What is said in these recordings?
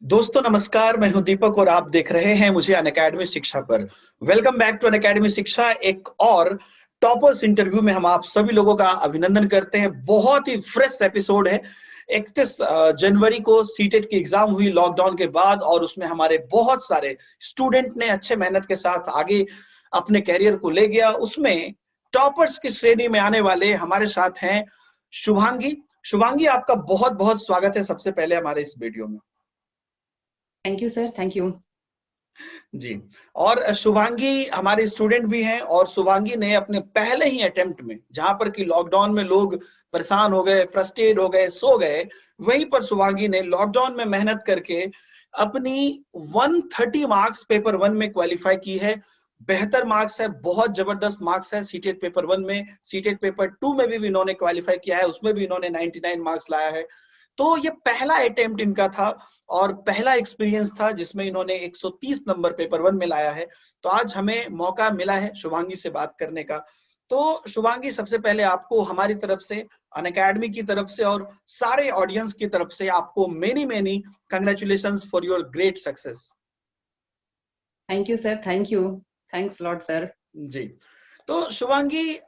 दोस्तों नमस्कार, मैं हूं दीपक और आप देख रहे हैं मुझे अनअकैडमी शिक्षा पर। वेलकम बैक टू अनअकैडमी शिक्षा। एक और टॉपर्स इंटरव्यू में हम आप सभी लोगों का अभिनंदन करते हैं। बहुत ही फ्रेश एपिसोड है। 31 जनवरी को सीटेट की एग्जाम हुई लॉकडाउन के बाद और उसमें हमारे बहुत सारे स्टूडेंट ने अच्छे मेहनत के साथ आगे अपने कैरियर को ले गया। उसमें टॉपर्स की श्रेणी में आने वाले हमारे साथ हैं शुभांगी। शुभांगी, आपका बहुत बहुत स्वागत है सबसे पहले हमारे इस वीडियो में। Thank you sir, thank you. जी। और शुभांगी हमारे स्टूडेंट भी हैं और शुभांगी ने अपने पहले ही अटेम्प्ट में, जहां पर कि लॉकडाउन में लोग परेशान हो गए, फ्रस्ट्रेट हो गए, सो गए, वहीं पर शुभांगी ने लॉकडाउन में मेहनत करके अपनी 130 मार्क्स पेपर 1 में क्वालिफाई की है। बेहतर मार्क्स है, बहुत जबरदस्त मार्क्स है सीटेट पेपर 1 में। सीटेट पेपर 2 में भी इन्होंने क्वालिफाई किया है, उसमें भी इन्होंने 99 मार्क्स लाया है। तो ये पहला अटेम्प्ट इनका था और पहला एक्सपीरियंस था जिसमें इन्होंने 130 नंबर पेपर 1 में लाया है। तो आज हमें मौका मिला है शुभांगी से बात करने का। तो शुभांगी, सबसे पहले आपको हमारी तरफ से, अनअकैडमी की तरफ से और सारे ऑडियंस की तरफ से आपको many many congratulations for your great success. Thank you sir, thank you. Thanks lot sir. जी। तो शुभांगी,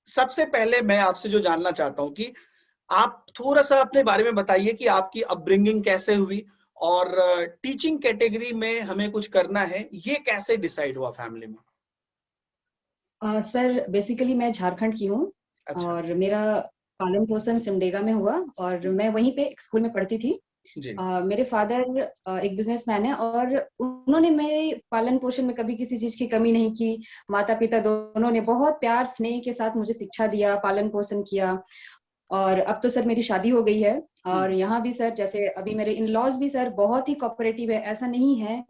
सबसे पहले मैं आपसे जो जानना चाहता हूं कि आप थोड़ा सा अपने बारे में बताइए कि आपकी अपब्रिंगिंग कैसे हुई और टीचिंग कैटेगरी में हमें कुछ करना है, ये कैसे डिसाइड हुआ फैमिली में? सर बेसिकली मैं झारखंड की हूँ अच्छा। और मेरा पालन पोषण सिमडेगा में हुआ और मैं वहीं पे एक स्कूल में पढ़ती थी। जी। मेरे फादर एक बिजनेसमैन है और उन्होंने मेरे पालन पोषण में कभी किसी चीज की कमी नहीं की। माता पिता दोनों ने बहुत प्यार स्नेह के साथ मुझे शिक्षा दिया, पालन पोषण किया। और अब तो सर मेरी शादी हो गई है और यहाँ भी सर जैसे अभी मेरे इन लॉज भी सर बहुत ही कोऑपरेटिव है। ऐसा नहीं है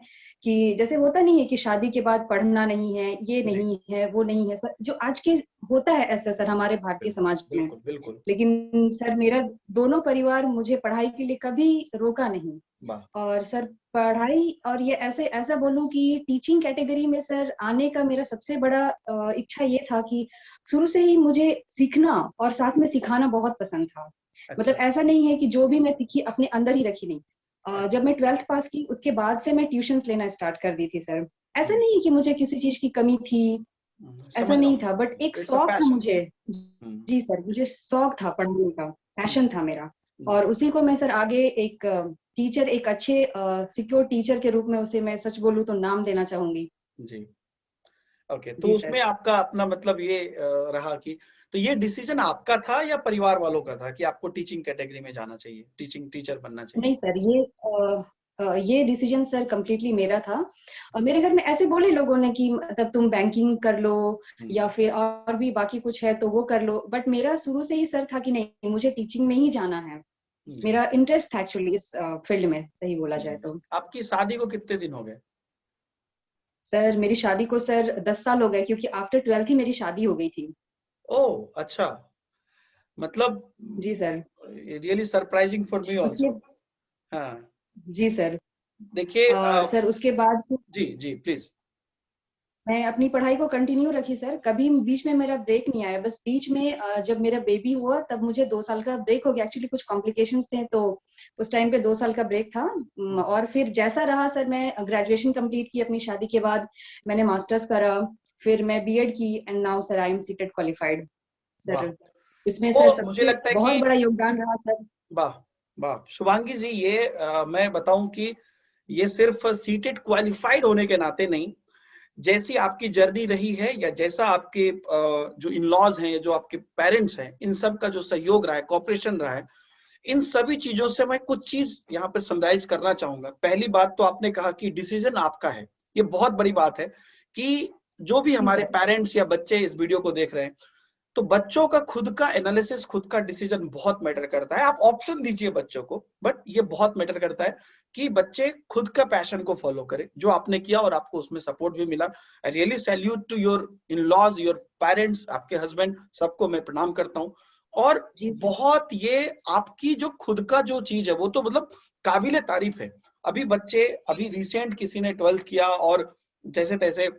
कि जैसे होता नहीं है कि शादी के बाद पढ़ना नहीं है, ये जी। नहीं है, वो नहीं है सर, जो आज के होता है ऐसा सर हमारे भारतीय समाज में। बिल्कुल बिल्कुल। लेकिन सर मेरा दोनों परिवार मुझे पढ़ाई के लिए कभी रोका नहीं। वाह। और सर पढ़ाई और ये ऐसे ऐसा बोलूं कि टीचिंग कैटेगरी में सर आने का मेरा सबसे बड़ा इच्छा ये था कि शुरू से ही मुझे सीखना और साथ में सिखाना बहुत पसंद था। मतलब अच्छा। ऐसा नहीं है कि जो भी मैं सीखी अपने अंदर ही रखी नहीं। जब अच्छा। मैं 12th पास की उसके बाद से मैं ट्यूशंस लेना स्टार्ट कर दी थी सर। ऐसा हम्म, नहीं है कि मुझे किसी चीज की कमी थी, ऐसा समझ रहा नहीं हूँ। था, बट एक इट्स अ शौक था पैशन। मुझे। हम्म। जी सर, मुझे शौक था पढ़ने का, पैशन था मेरा। जी। और उसी को मैं सर आगे एक टीचर, एक अच्छे सिक्योर टीचर के रूप में उसे मैं सच बोलूं तो नाम देना चाहूंगी। जी। ओके, तो जी उसमें सर। आपका अपना मतलब ये रहा कि, तो ये डिसीजन आपका था या परिवार वालों का था कि आपको टीचिंग कैटेगरी में जाना चाहिए, टीचिंग टीचर बनना चाहिए? नहीं सर, ये डिसीजन सर कम्प्लीटली मेरा था। मेरे घर में ऐसे बोले लोगों ने कि मतलब तुम बैंकिंग कर लो हम्म। या फिर और भी बाकी कुछ है तो वो कर लो, बट मेरा शुरू से ही सर था कि नहीं, मुझे टीचिंग में ही जाना है। जी। मेरा इंटरेस्ट था एक्चुअली इस फील्ड में, सही बोला जी। जाए तो। आपकी शादी को कितने दिन हो गए? सर मेरी शादी को सर 10 साल हो गए, क्योंकि आफ्टर 12th ही मेरी शादी हो गई थी। ओह अच्छा। मतलब जी sir. Really surprising for me उसके आल्सो। हाँ। जी सर। देखिए सर उसके बाद जी जी प्लीज। मैं अपनी पढ़ाई को कंटिन्यू रखी सर, कभी बीच में मेरा ब्रेक नहीं आया। बस बीच में जब मेरा बेबी हुआ तब मुझे 2 साल का ब्रेक हो गया, एक्चुअली कुछ कॉम्प्लिकेशंस थे तो उस टाइम पे 2 साल का ब्रेक था। और फिर जैसा रहा सर, मैं ग्रेजुएशन कंप्लीट की अपनी शादी के बाद, मैंने मास्टर्स करा, फिर मैं बीएड की and now sir I M CTET qualified वाह। सर। इसमें तो सर मुझे सबसे लगता है बहुत कि, बड़ा योगदान रहा सर। वाह वाह शुभांगी जी, ये मैं बताऊं कि ये सिर्फ सीटेट क्वालिफाइड होने के नाते नहीं, जैसी आपकी जर्नी रही है या जैसा आपके जो इन लॉज हैं, जो आपके पेरेंट्स हैं, इन सब का जो सहयोग रहा है, कॉपरेशन रहा है, इन सभी चीजों से मैं कुछ चीज यहाँ पे समराइज करना चाहूंगा। पहली बात तो आपने कहा कि डिसीजन आपका है। ये बहुत बड़ी बात है कि जो भी जी हमारे सर। पेरेंट्स या बच्चे इस वीडियो को देख रहे हैं, तो बच्चों का खुद का एनालिसिस, खुद का डिसीजन बहुत मैटर करता है। आप ऑप्शन दीजिए बच्चों को, बट ये बहुत मैटर करता है कि बच्चे खुद का पैशन को फॉलो करें, जो आपने किया और आपको उसमें सपोर्ट भी मिला। I really salute to your in laws, your parents, आपके हस्बैंड, सबको मैं प्रणाम करता हूँ। और जी सर। बहुत ये आपकी जो खुद का जो चीज है वो तो मतलब काबिले तारीफ है। अभी बच्चे, अभी रिसेंट किसी ने 12th किया और जैसे तैसे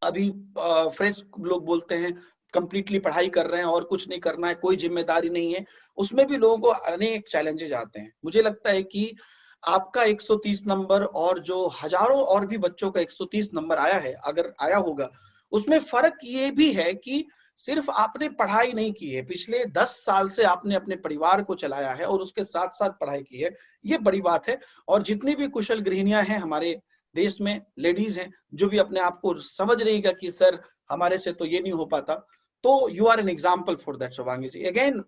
अभी फ्रेश लोग बोलते हैं, कंप्लीटली पढ़ाई कर रहे हैं और कुछ नहीं करना है, कोई जिम्मेदारी नहीं है, उसमें भी लोगों को अनेक चैलेंजेस आते हैं। मुझे लगता है कि आपका 130 नंबर और जो हजारों और भी बच्चों का 130 नंबर आया है, अगर आया होगा, उसमें फर्क ये भी है कि सिर्फ आपने पढ़ाई नहीं की है, पिछले 10 साल से आपने अपने परिवार को चलाया है और उसके साथ साथ पढ़ाई की है, ये बड़ी बात है। और जितनी भी कुशल गृहिणियां हैं हमारे देश में, लेडीज हैं, जो भी अपने आप को समझ रही है कि सर हमारे से तो ये नहीं हो पाता, तो you are an example for that Shubhangi ji. Again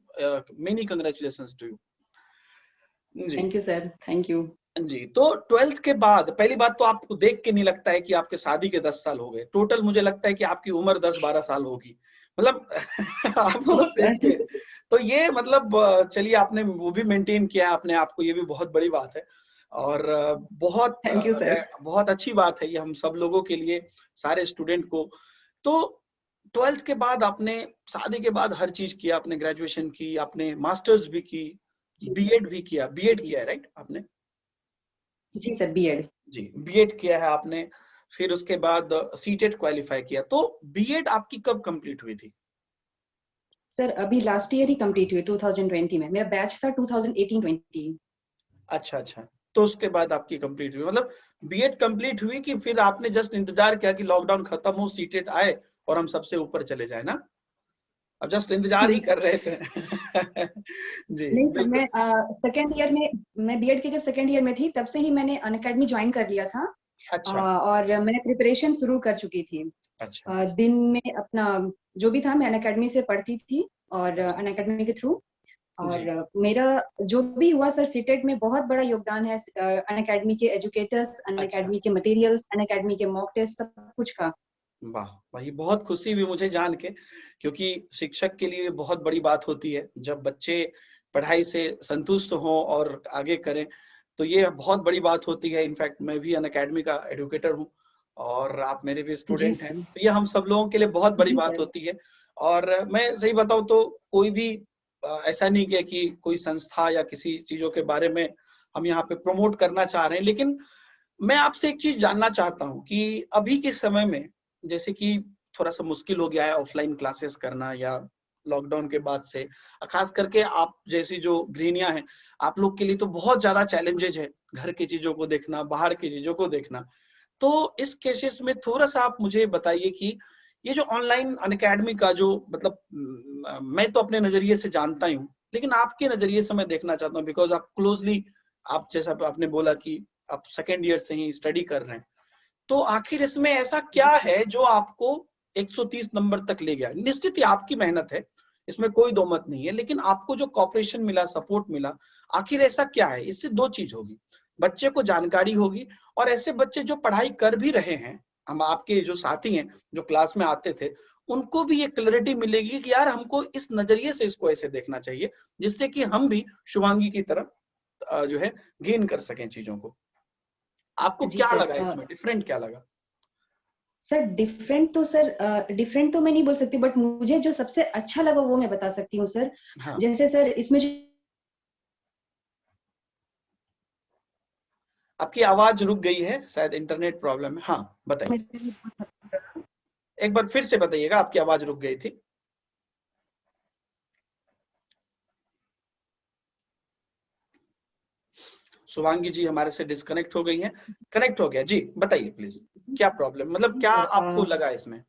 many congratulations to you जी। Thank you sir, thank you. जी, तो 12th के बाद पहली बात तो आपको देख के नहीं लगता है कि आपके शादी के 10 साल हो गए, टोटल मुझे लगता है कि आपकी उम्र 10-12 साल होगी, मतलब आपको देख के। तो ये मतलब चलिए, आपने वो भी मेंटेन किया है अपने आप को, ये भी बहुत बड़ी बात है। और थैंक यू सर। बहुत अच्छी बात है ये हम सब लोगों के लिए, सारे स्टूडेंट को। तो 12th के बाद आपने, शादी के बाद हर चीज किया, आपने ग्रेजुएशन की, आपने मास्टर्स भी की, बीएड भी किया, बीएड जी किया है राइट आपने? जी सर, बीएड। जी, बीएड किया है आपने, फिर उसके बाद सीटेट क्वालिफाई किया। तो बीएड आपकी कब कंप्लीट हुई थी? सर अभी लास्ट ईयर ही कंप्लीट हुई, 2020 में। मेरा बैच था 2018-20। अच्छा अच्छा, तो उसके बाद आपकी कंप्लीट हुई, मतलब बीएड कंप्लीट हुई कि फिर आपने जस्ट इंतजार किया कि लॉकडाउन खत्म हो, सीटेट आए और हम सबसे ऊपर चले जाए ना? अब जस्ट इंतजार ही कर रहे थे। जी नहीं सर, बिल्कुल। मैं सेकेंड ईयर में, मैं बीएड के जब सेकेंड ईयर में थी तब से ही मैंने अनअकैडमी ज्वाइन कर लिया था। अच्छा और मैं प्रिपरेशन शुरू कर चुकी थी। अच्छा दिन में अपना जो भी था मैं अनअकैडमी से पढ़ती थी, और अच्छा। अनअकैडमी के थ्रू। जी और मेरा जो भी हुआ सर, सीटेट में बहुत बड़ा योगदान है अनअकैडमी के एजुकेटर्स, अच्छा, अनअकैडमी के मटेरियल्स, अनअकैडमी के मॉक टेस्ट, सब कुछ का। वाह, वही बहुत खुशी हुई मुझे जान के, क्योंकि शिक्षक के लिए बहुत बड़ी बात होती है जब बच्चे पढ़ाई से संतुष्ट हों और आगे करें, तो ये बहुत बड़ी बात होती है। इनफैक्ट मैं भी अनअकैडमी का एडुकेटर हूँ और आप मेरे भी जी स्टूडेंट हैं, सर। तो ये हम सब लोगों के लिए बहुत बड़ी जी बात सर। होती है। और मैं सही बताऊँ तो कोई भी ऐसा नहीं किया कि कोई संस्था या किसी चीजों के बारे में हम यहाँ पे प्रमोट करना चाह रहे हैं, लेकिन मैं आपसे एक चीज जानना चाहता हूँ कि अभी के समय में, जैसे कि थोड़ा सा मुश्किल हो गया है ऑफलाइन क्लासेस करना, या लॉकडाउन के बाद से, खास करके आप जैसी जो गृहिणियां हैं, आप लोग के लिए तो बहुत ज्यादा चैलेंजेज है, घर की चीजों को देखना, बाहर की चीजों को देखना। तो इस केसेस में थोड़ा सा आप मुझे बताइए कि ये जो ऑनलाइन अनअकैडमी का जो मतलब मैं तो अपने नजरिए से जानता ही हूँ, लेकिन आपके नजरिए से मैं देखना चाहता हूँ, बिकॉज आप क्लोजली, आप जैसा आपने बोला कि आप सेकेंड ईयर से ही स्टडी कर रहे हैं, तो आखिर इसमें ऐसा क्या है जो आपको 130 नंबर तक ले गया? निश्चित ही आपकी मेहनत है, इसमें कोई दो मत नहीं है, लेकिन आपको जो कॉपरेशन मिला, सपोर्ट मिला, आखिर ऐसा क्या है? इससे दो चीज होगी, बच्चे को जानकारी होगी, और ऐसे बच्चे जो पढ़ाई कर भी रहे हैं, हम आपके जो साथी हैं जो क्लास में आते थे, उनको भी ये क्लैरिटी मिलेगी कि यार हमको इस नजरिए से इसको ऐसे देखना चाहिए, जिससे कि हम भी शुभांगी की तरह जो है गेन कर सकें चीजों को। आपको जी क्या सर। लगा इसमें, डिफरेंट क्या लगा? सर डिफरेंट तो मैं नहीं बोल सकती, बट मुझे जो सबसे अच्छा लगा वो मैं बता सकती हूँ सर। हाँ, जैसे सर इसमें जो आपकी आवाज रुक गई है, शायद इंटरनेट प्रॉब्लम है। हाँ बताइए, एक बार फिर से बताइएगा, आपकी आवाज रुक गई थी। शुभांगी जी हमारे से डिस्कनेक्ट हो गई हैं, कनेक्ट हो गया जी, बताइए प्लीज, क्या प्रॉब्लम, मतलब जी क्या सर। आपको लगा इसमें?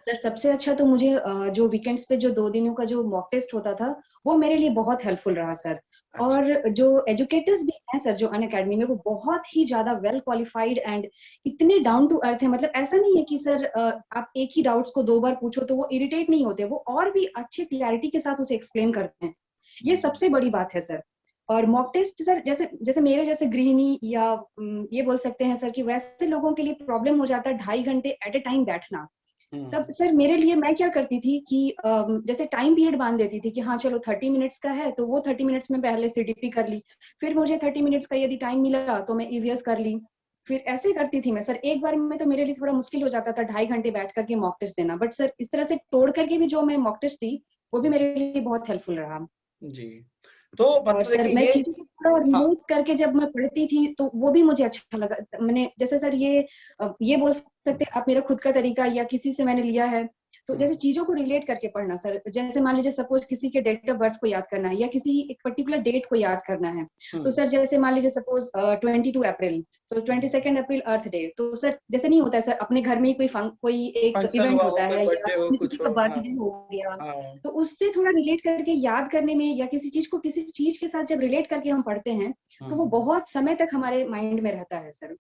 सर सबसे अच्छा तो मुझे जो वीकेंड्स पे जो 2 दिनों का जो मॉक टेस्ट होता था, वो मेरे लिए बहुत हेल्पफुल रहा सर। अच्छा और जो एजुकेटर्स भी हैं सर, जो अनअकैडमी में, वो बहुत ही ज्यादा वेल क्वालिफाइड एंड इतने डाउन टू अर्थ है। मतलब ऐसा नहीं है कि सर आप एक ही डाउट्स को 2 बार पूछो तो वो इरिटेट नहीं होते, वो और भी अच्छे क्लैरिटी के साथ उसे एक्सप्लेन करते हैं। ये सबसे बड़ी बात है सर। और मॉक टेस्ट सर, जैसे जैसे मेरे जैसे गृहिणी या ये बोल सकते हैं सर कि वैसे लोगों के लिए प्रॉब्लम हो जाता है 2.5 घंटे एट ए टाइम बैठना। तब हम्म सर मेरे लिए मैं क्या करती थी कि जैसे टाइम पीरियड बांध देती थी कि हाँ चलो 30 मिनट्स का है, तो वो 30 मिनट्स में पहले सीडीपी कर ली। फिर मुझे 30 मिनट्स का यदि टाइम मिला तो मैं ईवीएस कर ली। फिर ऐसे करती थी मैं सर। एक बार में तो मेरे लिए थोड़ा मुश्किल हो जाता था 2.5 घंटे बैठ करके मॉक टेस्ट देना, बट सर इस तरह से तोड़ करके भी जो मैं मॉक टेस्ट दी, वो भी मेरे लिए बहुत हेल्पफुल रहा। जी, तो और मतलब सर देखिए मैं ये, चीजों को थोड़ा हाँ रिलेट करके जब मैं पढ़ती थी तो वो भी मुझे अच्छा लगा। मैंने जैसे सर ये बोल सकते हैं आप, मेरा खुद का तरीका या किसी से मैंने लिया है। तो जैसे चीजों को रिलेट करके पढ़ना सर, जैसे मान लीजिए सपोज किसी के डेट ऑफ बर्थ को याद करना है या किसी एक पर्टिकुलर डेट को याद करना है, तो सर जैसे मान लीजिए सपोज 22 अप्रैल, तो 22 अप्रैल अर्थ डे, तो सर जैसे नहीं होता है सर अपने घर में ही कोई एक फंक्शन इवेंट हुआ हो, होता कोई है या बर्थडे हो, अपने किसी कुछ का हो, हाँ बर्थडे हो गया, हाँ। तो उससे थोड़ा रिलेट करके याद करने में या किसी चीज को किसी चीज के साथ जब रिलेट करके हम पढ़ते हैं तो वो बहुत समय तक हमारे माइंड में रहता है सर,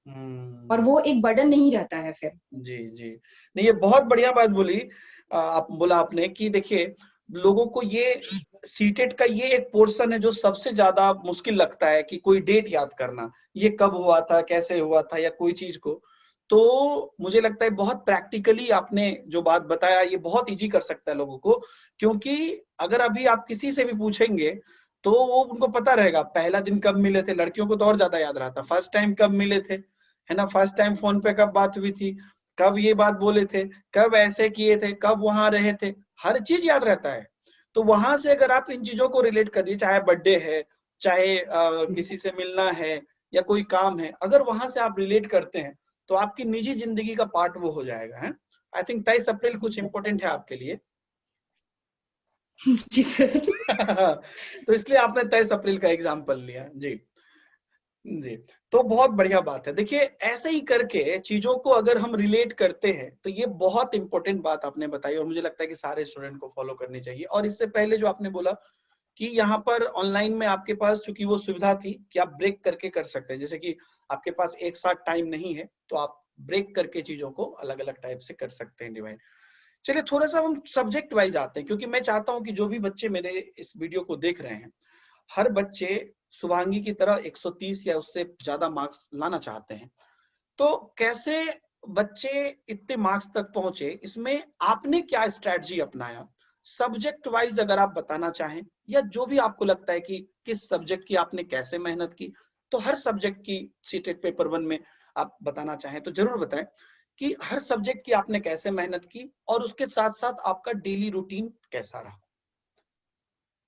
और वो एक बर्डन नहीं रहता है फिर। जी जी, नहीं ये बहुत बढ़िया बात बोली। आप बोला आपने कि देखिए लोगों को ये सीटेट का ये एक पोर्शन है जो सबसे ज्यादा मुश्किल लगता है कि कोई डेट याद करना, ये कब हुआ था, कैसे हुआ था, या कोई चीज को। तो मुझे लगता है बहुत प्रैक्टिकली आपने जो बात बताया ये बहुत इजी कर सकता है लोगों को, क्योंकि अगर अभी आप किसी से भी पूछेंगे तो वो उनको पता रहेगा पहला दिन कब मिले थे। लड़कियों को तो और ज्यादा याद रहता, फर्स्ट टाइम कब मिले थे, है ना, फर्स्ट टाइम फोन पे कब बात हुई थी, कब ये बात बोले थे, कब ऐसे किए थे, कब वहां रहे थे, हर चीज याद रहता है। तो वहां से अगर आप इन चीजों को रिलेट करिए, चाहे बर्थडे है, चाहे किसी से मिलना है या कोई काम है, अगर वहां से आप रिलेट करते हैं तो आपकी निजी जिंदगी का पार्ट वो हो जाएगा है। आई थिंक 23 अप्रैल कुछ इंपॉर्टेंट है आपके लिए। जी सर। तो इसलिए आपने 23 अप्रैल का एग्जाम्पल लिया। जी जी, तो बहुत बढ़िया बात है। देखिए ऐसे ही करके चीजों को अगर हम रिलेट करते हैं तो ये बहुत इंपॉर्टेंट बात आपने बताई, और मुझे लगता है कि सारे स्टूडेंट को फॉलो करनी चाहिए। और इससे पहले जो आपने बोला कि यहाँ पर ऑनलाइन में आपके पास चूंकि वो सुविधा थी कि आप ब्रेक करके कर सकते हैं, जैसे कि आपके पास एक साथ टाइम नहीं है तो आप ब्रेक करके चीजों को अलग अलग टाइप से कर सकते हैं डिवाइड। चलिए थोड़ा सा हम सब्जेक्ट वाइज आते हैं, क्योंकि मैं चाहता हूं कि जो भी बच्चे मेरे इस वीडियो को देख रहे हैं, हर बच्चे शुभांगी की तरह 130 या उससे ज्यादा मार्क्स लाना चाहते हैं। तो कैसे बच्चे इतने मार्क्स तक पहुंचे, इसमें आपने क्या स्ट्रैटेजी अपनाया, सब्जेक्ट वाइज अगर आप बताना चाहें, या जो भी आपको लगता है कि किस सब्जेक्ट की आपने कैसे मेहनत की, तो हर सब्जेक्ट की सीटेट पेपर 1 में आप बताना चाहें तो जरूर बताएं कि हर सब्जेक्ट की आपने कैसे मेहनत की, और उसके साथ साथ आपका डेली रूटीन कैसा रहा।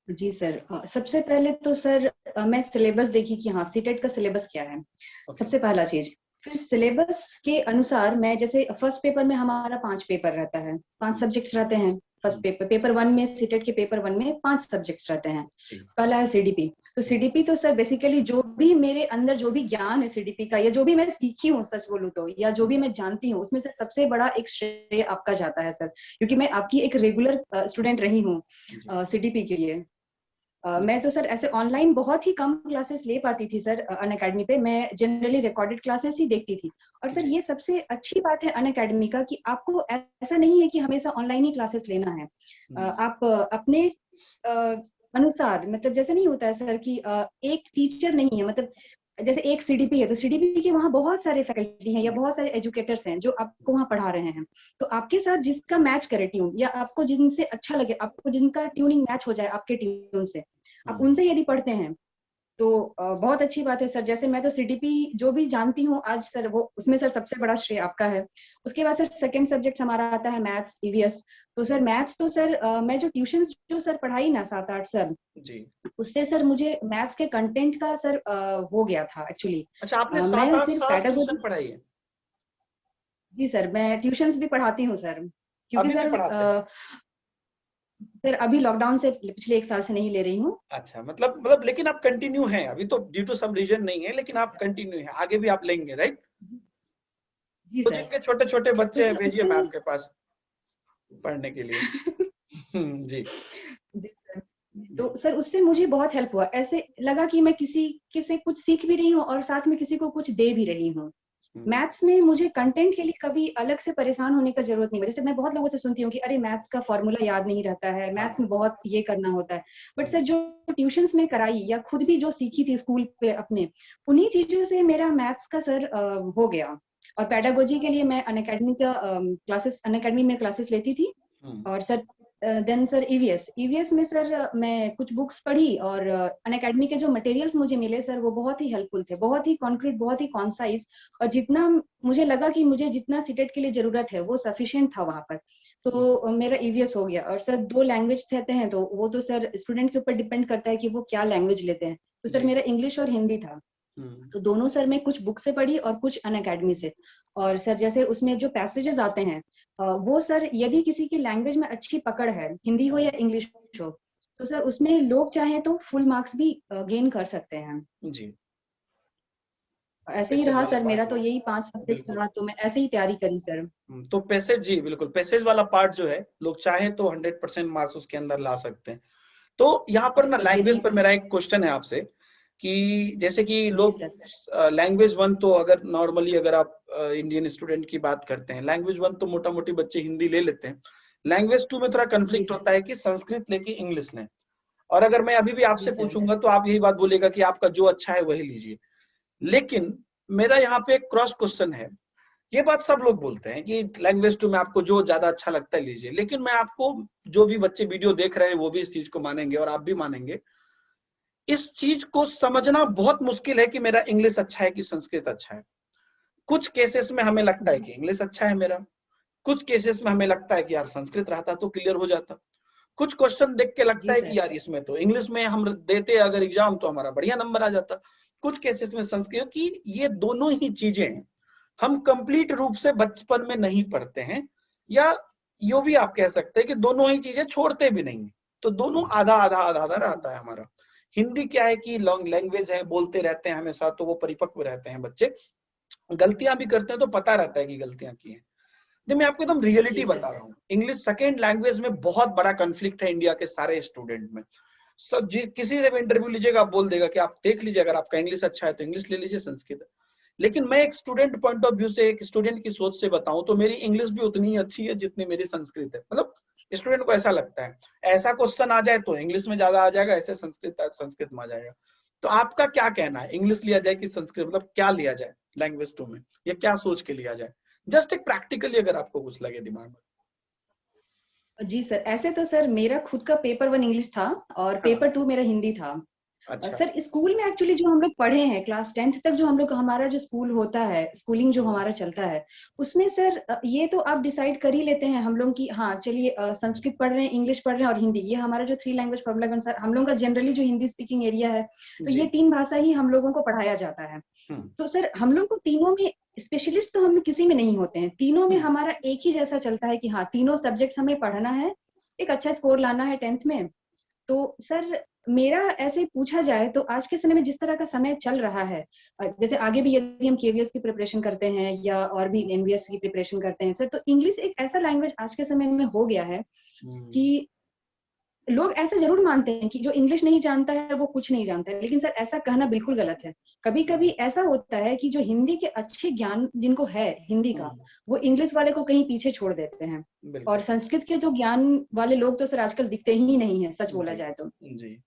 जी सर, सबसे पहले तो सर मैं सिलेबस देखी कि हाँ सीटेट का सिलेबस क्या है, ओके। सबसे पहला चीज। फिर सिलेबस के अनुसार मैं, जैसे फर्स्ट पेपर में हमारा 5 पेपर रहता है, 5 सब्जेक्ट्स रहते हैं। फर्स्ट पेपर 1 में, सीटेट के पेपर 1 में 5 सब्जेक्ट्स रहते हैं। पहला है सीडीपी। तो सीडीपी तो सर बेसिकली जो भी मेरे अंदर जो भी ज्ञान है सीडीपी का, या जो भी मैं सीखी हूँ सच बोलूँ तो, या जो भी मैं जानती हूँ, उसमें से सबसे बड़ा एक श्रेय आपका जाता है सर, क्योंकि मैं आपकी एक रेगुलर स्टूडेंट रही हूँ सीडीपी के लिए। मैं तो सर ऐसे ऑनलाइन बहुत ही कम क्लासेस ले पाती थी सर अनअकैडमी पे, मैं जनरली रिकॉर्डेड क्लासेस ही देखती थी। और सर ये सबसे अच्छी बात है अनअकैडमी का कि आपको ऐसा नहीं है कि हमेशा ऑनलाइन ही क्लासेस लेना है। आप अपने अनुसार, मतलब जैसे नहीं होता है सर कि एक टीचर नहीं है, मतलब जैसे एक सीडीपी है तो सीडीपी के वहाँ बहुत सारे फैकल्टी हैं या बहुत सारे एजुकेटर्स हैं जो आपको वहाँ पढ़ा रहे हैं। तो आपके साथ जिसका मैच करे ट्यून, या आपको जिनसे अच्छा लगे, आपको जिनका ट्यूनिंग मैच हो जाए आपके ट्यून से, आप उनसे यदि पढ़ते हैं तो बहुत अच्छी बात है सर। जैसे मैं तो सीडीपी जो भी जानती हूँ आज सर, वो उसमें सर सबसे बड़ा श्रेय आपका है। उसके बाद सर सेकंड सब्जेक्ट हमारा आता है मैथ्स, ईवीएस। तो सर मैथ्स तो सर मैं जो ट्यूशंस जो सर पढ़ाई ना 7-8 सर जी, उससे सर मुझे मैथ्स के कंटेंट का सर हो गया था एक्चुअली। अच्छा आपने मैं 7-8 सिर्फ साल ट्यूशन पैडागोजी, पढ़ाई है? जी सर मैं ट्यूशंस भी पढ़ाती हूँ सर, क्योंकि अभी भी सर पढ़ाते हैं? सर अभी लॉकडाउन से पिछले 1 साल से नहीं ले रही हूँ। अच्छा, मतलब लेकिन आप कंटिन्यू हैं अभी तो, ड्यू टू सम रीजन नहीं है, लेकिन आप कंटिन्यू हैं, आगे भी आप लेंगे, राइट? जी तो सर। जिनके छोटे छोटे तो बच्चे हैं सर भेजिए उससे मैम के पास पढ़ने के लिए। जी जी सर। जी। तो सर उससे मुझे बहुत हेल्प हुआ, ऐसे लगा कि मैं किसी के से कुछ सीख भी रही हूँ और साथ में किसी को कुछ दे भी रही हूँ। मैथ्स में मुझे कंटेंट के लिए कभी अलग से परेशान होने का जरूरत नहीं है। जैसे मैं बहुत लोगों से सुनती हूँ कि अरे मैथ्स का फॉर्मूला याद नहीं रहता है, मैथ्स में हाँ। बहुत ये करना होता है। बट सर जो ट्यूशंस में कराई या खुद भी जो सीखी थी स्कूल पे अपने, उन्हीं चीजों से मेरा मैथ्स का सर हो गया। और पेडागोजी के लिए मैं अनअकैडमी में क्लासेस लेती थी। और सर देन सर ईवीएस में सर मैं कुछ बुक्स पढ़ी, और अनअकैडमी के जो मटेरियल्स मुझे मिले सर वो बहुत ही हेल्पफुल थे, बहुत ही कॉन्क्रीट, बहुत ही कॉन्साइज। और जितना मुझे लगा कि मुझे जितना सीटेट के लिए जरूरत है वो सफिशिएंट था वहां पर। तो मेरा ईवीएस हो गया। और सर 2 लैंग्वेज रहते हैं तो वो तो सर स्टूडेंट के ऊपर डिपेंड करता है कि वो क्या लैंग्वेज लेते हैं। तो सर जी मेरा इंग्लिश और हिंदी था। तो दोनों सर मैं कुछ बुक से पढ़ी और कुछ अनअकैडमी से। और सर जैसे उसमें जो पैसेजेस आते हैं वो सर यदि किसी की लैंग्वेज में अच्छी पकड़ है, हिंदी हो या इंग्लिश हो, तो सर उसमें लोग चाहें तो फुल मार्क्स भी गेन कर सकते हैं। जी, ऐसे ही पैसेज रहा वाला सर, पार्ट मेरा तो में यही 5 सब्जेक्ट बिल्कुल। रहा, तो मैं ऐसे ही तैयारी करी सर। तो पैसेज, जी बिल्कुल, पैसेज वाला पार्ट जो है लोग चाहे तो 100% मार्क्स उसके अंदर ला सकते हैं। तो यहाँ पर जी ना सर, लैंग्वेज यदि पर मेरा एक क्वेश्चन है आपसे कि जैसे कि जी लोग सर। लैंग्वेज वन तो अगर नॉर्मली अगर आप इंडियन स्टूडेंट की बात करते हैं, लैंग्वेज वन तो मोटा मोटी बच्चे हिंदी ले लेते हैं। लैंग्वेज टू में थोड़ा जी कंफ्लिक्ट सर। होता है कि संस्कृत लेके इंग्लिश लें। और अगर मैं अभी भी जी आपसे सर। पूछूंगा तो आप यही बात बोलेगा कि आपका जो अच्छा है वही लीजिए। लेकिन मेरा यहाँ पे एक क्रॉस क्वेश्चन है। ये बात सब लोग बोलते हैं कि लैंग्वेज टू में आपको जो ज्यादा अच्छा लगता है लीजिए, लेकिन मैं आपको, जो भी बच्चे वीडियो देख रहे हैं वो भी इस चीज को मानेंगे और आप भी मानेंगे, इस चीज को समझना बहुत मुश्किल है कि मेरा इंग्लिश अच्छा है कि संस्कृत अच्छा है। कुछ केसेस में हमें लगता है जी कि इंग्लिश अच्छा है मेरा, कुछ केसेस में हमें लगता है कि यार संस्कृत रहता तो क्लियर हो जाता, कुछ क्वेश्चन देख के लगता जी है सर। कि यार इसमें तो इंग्लिश में हम देते अगर एग्जाम तो हमारा बढ़िया नंबर आ जाता, कुछ केसेस में संस्कृत की। ये दोनों ही चीजें हम कंप्लीट रूप से बचपन में नहीं पढ़ते हैं, या यो भी आप कह सकते हैं कि दोनों ही चीजें छोड़ते भी नहीं, तो दोनों आधा आधा आधा आधा जी रहता है हमारा। हिंदी क्या है कि लॉन्ग लैंग्वेज है, बोलते रहते हैं हमेशा, तो वो परिपक्व रहते हैं बच्चे, गलतियां भी करते हैं तो पता रहता है कि गलतियां की हैं। जब मैं आपको एकदम जी रियलिटी सर। बता रहा हूँ, इंग्लिश सेकेंड लैंग्वेज में बहुत बड़ा कंफ्लिक्ट है इंडिया के सारे स्टूडेंट में। सब जी किसी से भी इंटरव्यू लीजिएगा, आप बोल देगा कि आप देख लीजिए, अगर आपका इंग्लिश अच्छा है तो इंग्लिश ले लीजिए, संस्कृत। लेकिन मैं एक स्टूडेंट पॉइंट ऑफ व्यू से, एक स्टूडेंट की सोच से बताऊं तो मेरी इंग्लिश भी उतनी ही अच्छी है जितनी मेरी संस्कृत है। मतलब स्टूडेंट को ऐसा लगता है, ऐसा क्वेश्चन आ जाए तो इंग्लिश में ज्यादा आ जाएगा, ऐसे संस्कृत में आ जाएगा। तो आपका क्या कहना है, इंग्लिश लिया जाए कि संस्कृत, मतलब क्या लिया जाए लैंग्वेज टू में, या क्या सोच के लिया जाए? जस्ट एक प्रैक्टिकली अगर आपको कुछ लगे दिमाग में। जी सर, ऐसे तो सर मेरा खुद का पेपर 1 इंग्लिश था और हाँ। पेपर 2 मेरा हिंदी था। अच्छा। सर स्कूल में एक्चुअली जो हम लोग पढ़े हैं क्लास 10th तक, जो हम लोग हमारा जो स्कूल होता है, स्कूलिंग जो हमारा चलता है, उसमें सर ये तो आप डिसाइड कर ही लेते हैं हम लोग कि हाँ चलिए संस्कृत पढ़ रहे हैं, इंग्लिश पढ़ रहे हैं और हिंदी, ये हमारा जो 3 लैंग्वेज फॉर्मूला के अनुसार हम लोग का जनरली जो हिंदी स्पीकिंग एरिया है, तो ये जी। 3 भाषा ही हम लोगों को पढ़ाया जाता है। हम्म। तो सर हम लोग को तीनों में स्पेशलिस्ट तो हम लोग किसी में नहीं होते हैं, तीनों में हम्म। हमारा एक ही जैसा चलता है कि हाँ तीनों सब्जेक्ट्स हमें पढ़ना है, एक अच्छा स्कोर लाना है 10th में। तो सर मेरा ऐसे पूछा जाए तो आज के समय में जिस तरह का समय चल रहा है, जैसे आगे भी यदि हम केवीएस की प्रिपरेशन करते हैं या और भी एनवीएस की प्रिपरेशन करते हैं सर, तो इंग्लिश एक ऐसा लैंग्वेज आज के समय में हो गया है हम्म। कि लोग ऐसा जरूर मानते हैं कि जो इंग्लिश नहीं जानता है वो कुछ नहीं जानता है, लेकिन सर ऐसा कहना बिल्कुल गलत है। कभी कभी ऐसा होता है कि जो हिंदी के अच्छे ज्ञान जिनको है हिंदी का, हम्म। वो इंग्लिश वाले को कहीं पीछे छोड़ देते हैं। और बिल्कुल। संस्कृत के जो ज्ञान वाले लोग तो सर आजकल दिखते ही नहीं है, सच बोला जी। जाए तो। जी।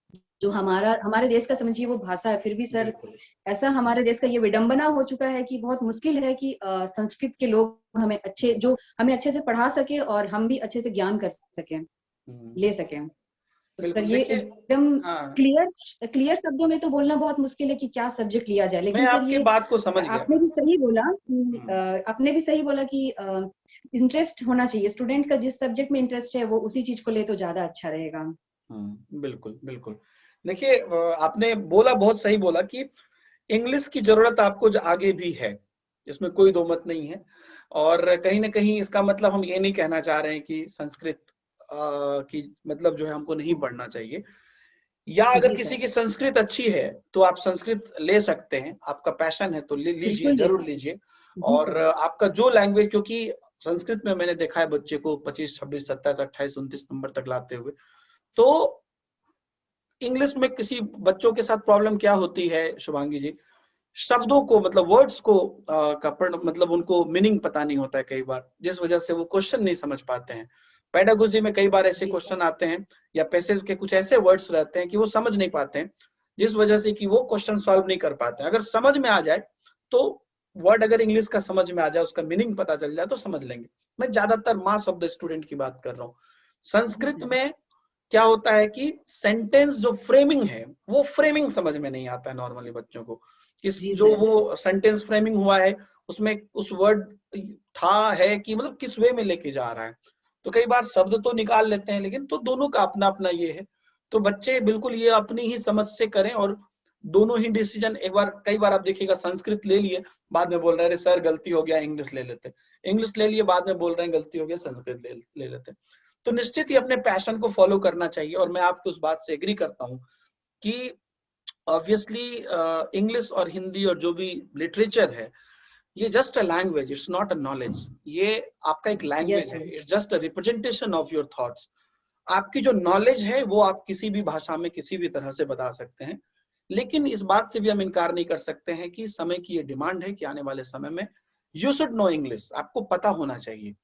जो हमारा हमारे देश का समझिए वो भाषा है, फिर भी सर बिल्कुल। ऐसा हमारे देश का ये विडंबना हो चुका है कि बहुत मुश्किल है कि संस्कृत के लोग हमें अच्छे से पढ़ा सके और हम भी अच्छे से ज्ञान कर सकें, हम्म। ले सकें। तो सर बिल्कुल, ये देखिए। एकदम हाँ, क्लियर क्लियर शब्दों में तो बोलना बहुत मुश्किल है कि क्या सब्जेक्ट लिया जाए, मैं लेकिन सर आपकी ये बात को समझ गया। हम्म। आपने भी सही बोला कि इंटरेस्ट होना चाहिए, स्टूडेंट का जिस सब्जेक्ट में इंटरेस्ट है वो उसी चीज को ले तो ज्यादा अच्छा रहेगा। बिल्कुल बिल्कुल। देखिए, आपने बोला, बहुत सही बोला कि इंग्लिश की जरूरत आपको जो आगे भी है, इसमें कोई दो मत नहीं है। और कहीं ना कहीं इसका मतलब हम ये नहीं कहना चाह रहे हैं कि संस्कृत की मतलब जो है हमको नहीं पढ़ना चाहिए, या अगर जी किसी सर। की संस्कृत अच्छी है तो आप संस्कृत ले सकते हैं, आपका पैशन है तो लीजिए, बिल्कुल ले जरूर सकते लीजिए। हैं। जी और सर। आपका जो लैंग्वेज, क्योंकि संस्कृत में मैंने देखा है बच्चे को 25 26 27 28 29 नंबर तक लाते हुए। तो इंग्लिश में किसी बच्चों के साथ प्रॉब्लम क्या होती है शुभांगी जी, शब्दों को, मतलब वर्ड्स को मतलब उनको मीनिंग पता नहीं होता है कई बार, जिस वजह से वो क्वेश्चन नहीं समझ पाते हैं। पेडागोजी में कई बार ऐसे जी सर। क्वेश्चन आते हैं, या पैसेज के कुछ ऐसे वर्ड्स रहते हैं कि वो समझ नहीं पाते हैं, जिस वजह से कि वो क्वेश्चन सॉल्व नहीं कर पाते हैं। अगर समझ में आ जाए तो, वर्ड अगर इंग्लिश का समझ में आ जाए, उसका मीनिंग पता चल जाए तो समझ लेंगे। मैं ज्यादातर मास ऑफ द स्टूडेंट की बात कर रहा हूँ। जी संस्कृत सर। में क्या होता है कि सेंटेंस जो फ्रेमिंग है, वो फ्रेमिंग समझ में नहीं आता है नॉर्मली बच्चों को, किस जी जो सर। वो सेंटेंस फ्रेमिंग हुआ है उसमें उस वर्ड था है कि मतलब किस वे में लेके जा रहा है। तो कई बार शब्द तो निकाल लेते हैं, लेकिन तो दोनों का अपना अपना ये है। तो बच्चे बिल्कुल ये अपनी ही समझ से करें, और दोनों ही डिसीजन, एक बार कई बार आप देखिएगा संस्कृत ले लिए, बाद में बोल रहे हैं सर गलती हो गया इंग्लिश ले लेते, इंग्लिश ले लिए बाद में बोल रहे हैं गलती हो गया संस्कृत ले लेते। तो निश्चित ही अपने पैशन को फॉलो करना चाहिए। और मैं आपकी उस बात से एग्री करता हूँ कि ऑब्वियसली इंग्लिश और हिंदी और जो भी लिटरेचर है, ये just a language, it's not a knowledge. ये आपका एक लैंग्वेज है, it's just a representation of your thoughts. आपकी जो नॉलेज है वो आप किसी भी भाषा में किसी भी तरह से बता सकते हैं, लेकिन इस बात से भी हम इनकार नहीं कर सकते हैं कि समय की ये डिमांड है कि आने वाले समय में यू शुड नो इंग्लिश, आपको पता होना चाहिए।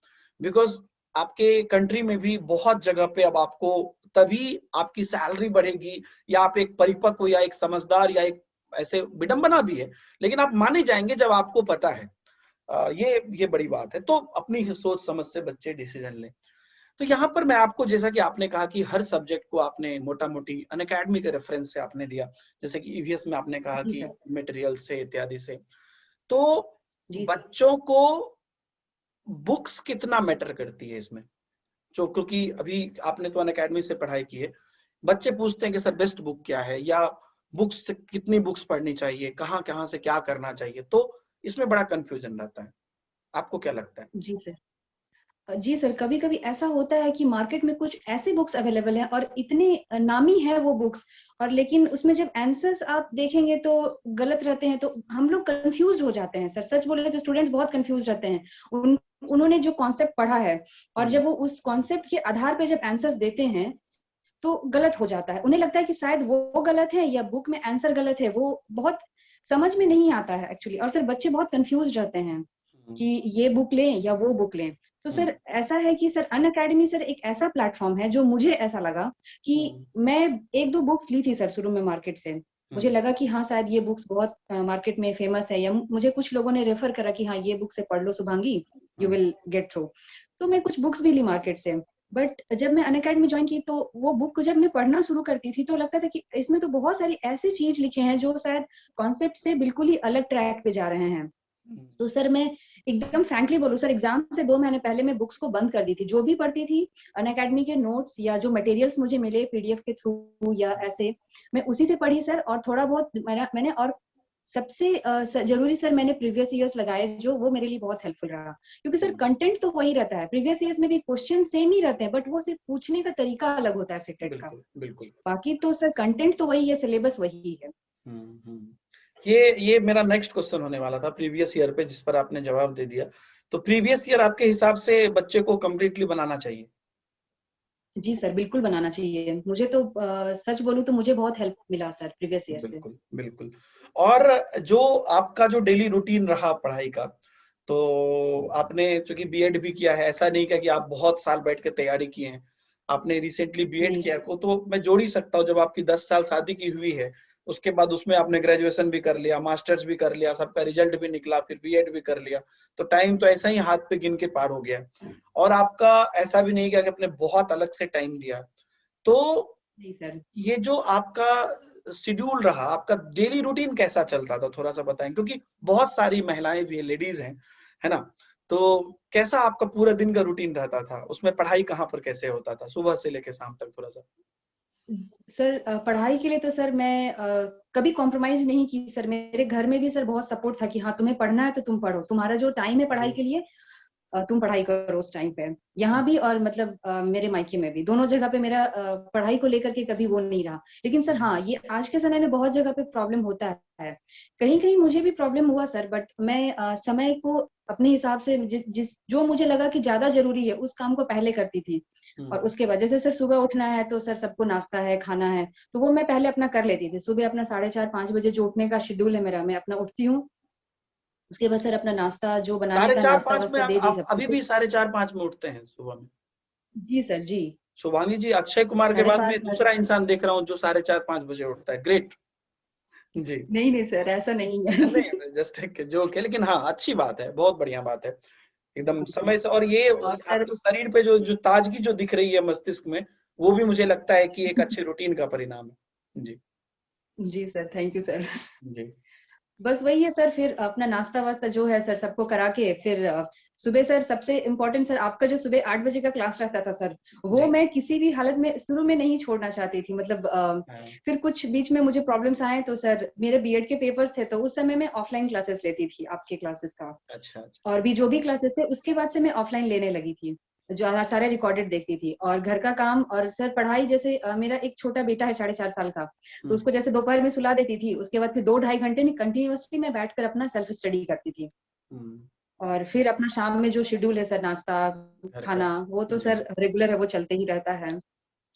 बिकॉज आपके कंट्री में भी बहुत जगह पे अब आपको तभी आपकी सैलरी बढ़ेगी, या आप एक परिपक्व या एक समझदार या एक, ऐसे विडंबना भी है लेकिन आप माने जाएंगे जब आपको पता है। ये बड़ी बात है। तो अपनी सोच समझ से बच्चे डिसीजन लें। तो यहाँ पर मैं आपको, जैसा कि आपने कहा कि हर सब्जेक्ट को आपने मोटा मोटी अनअकैडमी के रेफरेंस से आपने दिया, जैसे कि ईवीएस में आपने कहा जी कि सर। मटेरियल से इत्यादि से, तो जी सर। बच्चों को बुक्स कितना मैटर करती है इसमें? जो, क्योंकि अभी आपने तो अनअकैडमी से पढ़ाई की है, बच्चे पूछते हैं कि सर बेस्ट बुक क्या है, या बुक्स कितनी बुक्स पढ़नी चाहिए, कहाँ कहाँ से क्या करना चाहिए, तो इसमें बड़ा कंफ्यूजन रहता है। आपको क्या लगता है? जी सर। जी सर, कभी-कभी ऐसा होता है कि मार्केट में कुछ ऐसे बुक्स अवेलेबल हैं और इतने नामी है वो बुक्स, और लेकिन उसमें जब आंसर्स आप देखेंगे तो गलत रहते हैं, तो हम लोग कंफ्यूज हो जाते हैं सर। सच बोले तो स्टूडेंट्स बहुत कंफ्यूज रहते हैं। उन्होंने जो कॉन्सेप्ट पढ़ा है और जब वो उस कॉन्सेप्ट के आधार पे जब आंसर्स देते हैं तो गलत हो जाता है। उन्हें लगता है कि शायद वो गलत है या बुक में आंसर गलत है, वो बहुत समझ में नहीं आता है एक्चुअली। और सर बच्चे बहुत कंफ्यूज रहते हैं कि ये बुक लें या वो बुक लें। तो सर ऐसा है कि सर अनअकैडमी सर एक ऐसा प्लेटफॉर्म है जो मुझे ऐसा लगा कि मैं एक दो बुक्स ली थी सर शुरू में मार्केट से। मुझे लगा कि हाँ शायद ये बुक्स बहुत मार्केट में फेमस है, या मुझे कुछ लोगों ने रेफर करा कि हाँ ये बुक से पढ़ लो Shubhangi, you will get through. तो मैं कुछ बुक्स भी ली मार्केट से। बट जब मैं अनअकैडमी ज्वाइन की तो वो बुक जब मैं पढ़ना शुरू करती थी तो लगता था कि इसमें तो बहुत सारी ऐसी चीज लिखे हैं जो शायद कॉन्सेप्ट से बिल्कुल ही अलग ट्रैक पे जा रहे हैं। तो सर मैं एकदम फ्रैंकली बोलूं सर, एग्जाम से 2 महीने पहले मैं बुक्स को बंद कर दी थी। जो भी पढ़ती थी अनअकैडमी के नोट्स या जो मटेरियल्स मुझे मिले पीडीएफ के थ्रू या ऐसे, मैं उसी से पढ़ी सर। और थोड़ा बहुत मैंने और सबसे जरूरी सर मैंने प्रीवियस ईयर्स लगाए, जो वो मेरे लिए बहुत हेल्पफुल रहा। क्योंकि सर कंटेंट तो वही रहता है, प्रीवियस ईयर्स में भी क्वेश्चन सेम ही रहते हैं, बट वो सिर्फ पूछने का तरीका अलग होता है सिटेट का। बिल्कुल बिल्कुल। बाकी तो सर कंटेंट तो वही है, सिलेबस वही है। ये मेरा नेक्स्ट क्वेश्चन होने वाला था प्रीवियस ईयर पे, जिस पर आपने जवाब दे दिया। तो प्रीवियस ईयर आपके हिसाब से बच्चे को कम्प्लीटली बनाना चाहिए? जी सर, बिल्कुल बनाना चाहिए। मुझे तो सच बोलूं तो मुझे बहुत हेल्प मिला सर प्रीवियस ईयर से। बिल्कुल बिल्कुल। और जो आपका जो डेली रूटीन रहा पढ़ाई का, तो आपने चूंकि बीएड भी किया है, ऐसा नहीं क्या कि आप बहुत साल बैठ के तैयारी किए हैं, आपने रिसेंटली बीएड नहीं किया सर। को, तो मैं जोड़ ही सकता हूँ जब आपकी 10 साल शादी की हुई है, उसके बाद उसमें आपने ग्रेजुएशन भी कर लिया, मास्टर्स भी कर लिया, सबका रिजल्ट भी निकला, फिर बीएड भी कर लिया, तो टाइम तो ऐसा ही हाथ पे गिन के पार हो गया। और आपका ऐसा भी नहीं किया कि आपने बहुत अलग से टाइम दिया। तो नहीं सर। ये जो आपका शेड्यूल रहा, आपका डेली रूटीन कैसा चलता था, थोड़ा सा बताएं, क्योंकि बहुत सारी महिलाएं भी है, लेडीज हैं, है ना? तो कैसा आपका पूरा दिन का रूटीन रहता था, उसमें पढ़ाई कहाँ पर कैसे होता था, सुबह से लेके शाम तक, थोड़ा सा? सर पढ़ाई के लिए तो सर मैं कभी कॉम्प्रोमाइज नहीं की सर। मेरे घर में भी सर बहुत सपोर्ट था कि हाँ तुम्हें पढ़ना है तो तुम पढ़ो, तुम्हारा जो टाइम है पढ़ाई के लिए तुम पढ़ाई करो उस टाइम पे। यहाँ भी और मतलब मेरे मायके में भी, दोनों जगह पे मेरा पढ़ाई को लेकर के कभी वो नहीं रहा। लेकिन सर हाँ, ये आज के समय में बहुत जगह पे प्रॉब्लम होता है। कहीं कहीं मुझे भी प्रॉब्लम हुआ सर, बट मैं समय को अपने हिसाब से जिस जो मुझे लगा कि ज्यादा जरूरी है उस काम को पहले करती थी। और उसके वजह से सर सुबह उठना है तो सर सबको नाश्ता है, खाना है, तो वो मैं पहले अपना कर लेती थी। सुबह अपना 4:30-5 बजे जो उठने का शेड्यूल है मेरा, मैं अपना उठती हूँ। उसके बाद सर अपना नाश्ता जो बनाने साढ़े का चार नाश्ता पाँच में वास्ता दे दी आप अभी सबको। भी 4:30-5 में उठते हैं सुबह में? जी सर जी। शुभांगी जी, अक्षय कुमार के साढ़े बाद पाँच में दूसरा इंसान देख रहा हूँ जो 4:30-5 बजे उठता है। ग्रेट। जी। नहीं नहीं सर, ऐसा नहीं है। नहीं, जस्ट एक जोक है, लेकिन हाँ अच्छी बात है, बहुत बढ़िया बात है, एकदम समय से। और ये और सर आपके शरीर पे जो जो ताजगी जो दिख रही है मस्तिष्क में, वो भी मुझे लगता है कि एक अच्छे रूटीन का परिणाम है। जी। जी सर, थैंक यू सर। जी। बस वही है सर, फिर अपना नाश्ता वास्ता जो है सर सबको करा के फिर सुबह सर सबसे इम्पोर्टेंट सर आपका जो सुबह 8 बजे का क्लास रहता था सर, वो जी। मैं किसी भी हालत में शुरू में नहीं छोड़ना चाहती थी। मतलब हाँ। फिर कुछ बीच में मुझे प्रॉब्लम्स आए तो सर मेरे बीएड के पेपर्स थे, तो उस समय मैं ऑफलाइन क्लासेस लेती थी आपके क्लासेस का, अच्छा अच्छा। और भी जो भी क्लासेस थे उसके बाद से मैं ऑफलाइन लेने लगी थी, जो सारे रिकॉर्डेड देखती थी। और घर का काम और सर पढ़ाई, जैसे मेरा एक छोटा बेटा है 4.5 साल का, तो हम्म। उसको जैसे दोपहर में सुला देती थी, उसके बाद फिर 2-2.5 घंटे कंटिन्यूअसली मैं बैठकर अपना सेल्फ स्टडी करती थी। हम्म। और फिर अपना शाम में जो शेड्यूल है सर, नाश्ता घर का। खाना, वो तो जी। सर रेगुलर है, वो चलते ही रहता है।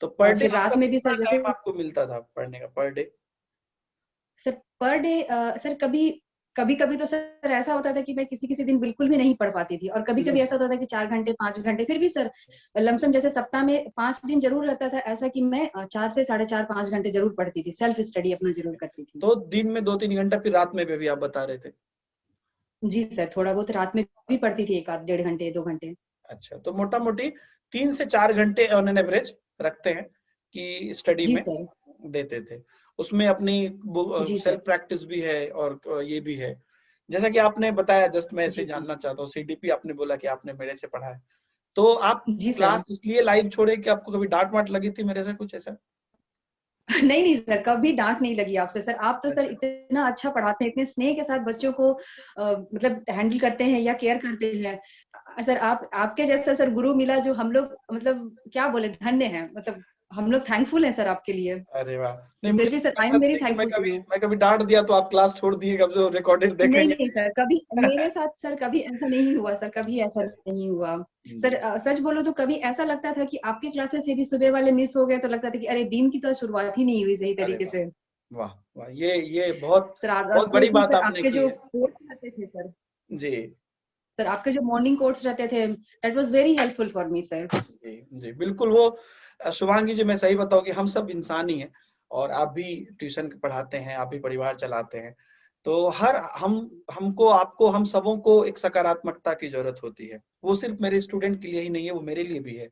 तो पर और डे फिर आपका रात में भी कितना सर जैसे टाइम आपको मिलता था पढ़ने का per day? Sir per day sir कभी कभी कभी तो सर ऐसा होता था कि मैं किसी किसी दिन बिल्कुल भी नहीं पढ़ पाती थी, और कभी कभी ऐसा होता था कि 4 घंटे 5 घंटे, फिर भी सर लमसम जैसे सप्ताह में 5 दिन जरूर रहता था ऐसा कि मैं 4 से 4.5 5 घंटे जरूर पढ़ती थी, सेल्फ स्टडी अपना जरूर करती थी। तो दिन में 2-3 घंटा, फिर रात में भी आप बता रहे थे? जी सर, थोड़ा बहुत रात में भी पढ़ती थी, 1 आध 1.5 घंटे 2 घंटे। अच्छा, तो मोटा मोटी 3 से 4 घंटे ऑन एन एवरेज रखते हैं कि स्टडी जी में सर। देते थे। उसमें अपनी जी सर। सेल्फ प्रैक्टिस भी है और ये भी है। जैसा कि आपने बताया, जस्ट मैं ऐसे जी ही सर। जानना चाहता हूँ, सीडीपी आपने बोला कि आपने मेरे से पढ़ा है, तो आप जी सर। क्लास इसलिए लाइव छोड़े कि आपको कभी डांट वाट लगी थी मेरे से, कुछ ऐसा? नहीं नहीं सर, कभी डांट नहीं लगी आपसे सर, आप तो सर अच्छा। इतना अच्छा पढ़ाते हैं, इतने स्नेह के साथ बच्चों को मतलब हैंडल करते हैं या केयर करते हैं। सर आप, आपके जैसा सर गुरु मिला जो हम लोग मतलब क्या बोले, धन्य है, मतलब हम लोग थैंकफुल हैं सर आपके लिए। अरे वाह! नहीं, तो मुझे फिर भी सर आई ऐसा एम तो वेरी नहीं कि थैंकफुल टू यू। मैं कभी डांट दिया तो आप क्लास छोड़ दिए, कब जो रिकॉर्डेड नहीं देखेंगे। नहीं सर, कभी मेरे साथ सर कभी ऐसा नहीं हुआ सर, कभी ऐसा नहीं हुआ। सर जी। सच बोलो तो कभी ऐसा लगता था कि आपके क्लासेस यदि सुबह वाले मिस हो गए तो लगता था कि अरे दिन की तो शुरुआत ही नहीं हुई सही अरे तरीके वाह! से। वाह वाह, ये बहुत सर बहुत बड़ी स्पेशली बात सर आपने आपके की जो है। कोर्स रहते थे सर, जी। सर आपके जो मॉर्निंग कोर्स रहते थे, that was very helpful for me sir. जी, जी, बिल्कुल। वो शुभांगी जी, मैं सही बताऊँ कि हम सब इंसान ही हैं, और आप भी ट्यूशन पढ़ाते हैं, आप भी परिवार चलाते हैं। तो हर हमको, आपको, हम सबों को एक सकारात्मकता की ज़रूरत होती है। वो सिर्फ़ मेरे स्टूडेंट के लिए ही नहीं है, वो मेरे लिए भी है।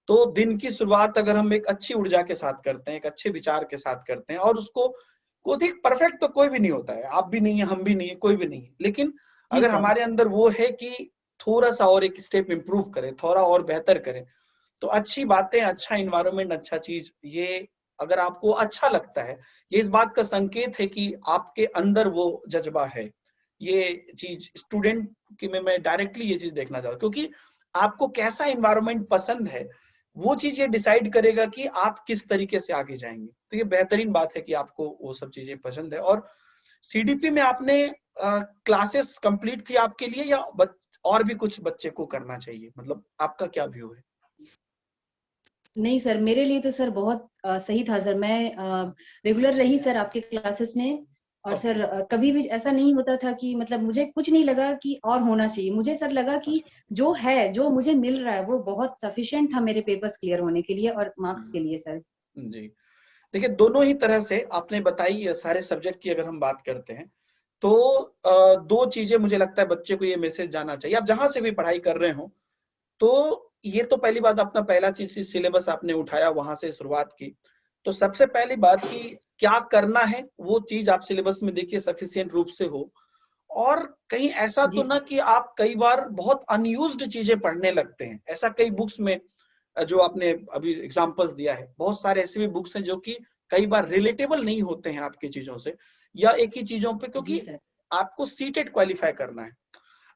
तो दिन की शुरुआत अगर हम एक अच्छी ऊर्जा के साथ करते हैं, एक अच्छे विचार के साथ करते हैं, और उसको को देख, परफेक्ट तो कोई भी नहीं होता है, आप भी नहीं है, हम भी नहीं है, कोई भी नहीं है। लेकिन जी अगर सर। हमारे अंदर वो है कि थोड़ा-सा और एक स्टेप इम्प्रूव करें, थोड़ा और बेहतर करें, तो अच्छी बातें, अच्छा एनवायरनमेंट, अच्छा चीज़, ये अगर आपको अच्छा लगता है, ये इस बात का संकेत है कि आपके अंदर वो जज़्बा है। ये चीज़ स्टूडेंट की में मैं डायरेक्टली ये चीज़ देखना चाहता हूँ, क्योंकि आपको कैसा एनवायरनमेंट पसंद है, वो चीज़ ये डिसाइड करेगा कि आप किस तरीके से आगे जाएँगे। तो ये बेहतरीन बात है कि आपको वो सब चीज़ें पसंद है। और सीडीपी में आपने क्लासेस कंप्लीट थी आपके लिए, या और भी कुछ बच्चे को करना चाहिए? मतलब आपका क्या व्यू है? नहीं सर, मेरे लिए तो सर बहुत सही था सर, मैं रेगुलर रही सर आपके क्लासेस में। और ओके। सर कभी भी ऐसा नहीं होता था कि मतलब मुझे कुछ नहीं लगा कि और होना चाहिए, मुझे सर लगा कि अच्छा। जो है, जो मुझे मिल रहा है वो बहुत सफिशिएंट था मेरे पेपर्स क्लियर होने के लिए और मार्क्स के लिए सर। जी। देखिए, दोनों ही तरह से आपने बताई, सारे सब्जेक्ट की अगर हम बात करते हैं, तो 2 चीज़ें मुझे लगता है बच्चे को ये मैसेज जाना चाहिए, आप जहाँ से भी पढ़ाई कर रहे हो। तो ये तो पहली बात, अपना पहला चीज़ सिलेबस आपने उठाया, वहाँ से शुरुआत की। तो सबसे पहली बात कि क्या करना है, वो चीज़ आप सिलेबस में देखिए सफिशिएंट रूप से हो। और कहीं ऐसा तो जी ना सर। कि आप कई बार बहुत अनयूज्ड चीज़ें पढ़ने लगते हैं। ऐसा कई बुक्स में जो आपने अभी एग्जांपल्स दिया है, बहुत सारे ऐसे भी बुक्स हैं जो कि कई बार रिलेटेबल नहीं होते हैं आपकी चीज़ों से, या एक ही चीज़ों पे, जी क्योंकि सर। आपको सीटेट क्वालीफाई करना है।